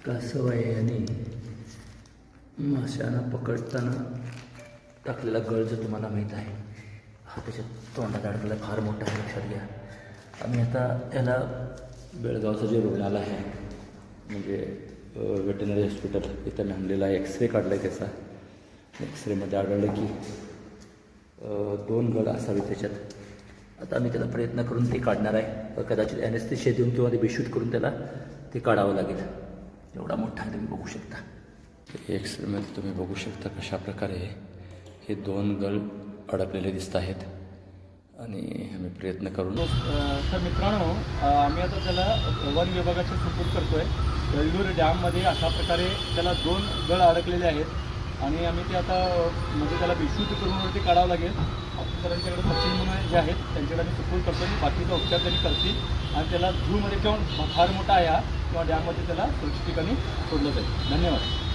कासव यांनी माशांना पकडताना टाकलेला गळ जो तुम्हाला माहीत आहे, हा त्याच्या तोंडात अडकला, फार मोठा आहे, लक्षात घ्या. आम्ही आता याला बेळगावचं जे रुग्णालय आहे म्हणजे वेटनरी हॉस्पिटल इथं आणलेला आहे. एक्सरे काढला आहे त्याचा. एक्सरेमध्ये आढळलं की 2 गळ असावे त्याच्यात. आता आम्ही त्याला प्रयत्न करून ते काढणार आहे. कदाचित ॲनेस्थेशिया देऊन किंवा ते बेशूट करून त्याला ते काढावं लागेल. एवढा मोठा आहे, तुम्ही बघू शकता. एक्सरेमध्ये तुम्ही बघू शकता कशा प्रकारे हे 2 गळ अडकलेले दिसत आहेत आणि आम्ही प्रयत्न करून. तर मित्रांनो, आम्ही आता त्याला वन विभागाचे सुपूर्द करतो आहे. येळ्ळूर डॅममध्ये अशा प्रकारे त्याला 2 गळ अडकलेले आहेत आणि आम्ही ते आता म्हणजे त्याला बेशुद्ध करून वरती काढावं लागेल. ऑफिसरांच्याकडे सचिन म्हणून जे आहेत त्यांच्याकडे आम्ही सुपूर्द करतो आणि बाकीचा उपचार त्यांनी करतील आणि त्याला झूमध्ये किंवा फार मोठा आहे हा किंवा डॅममध्ये त्याला सुरक्षित ठिकाणी सोडलं जाईल. धन्यवाद.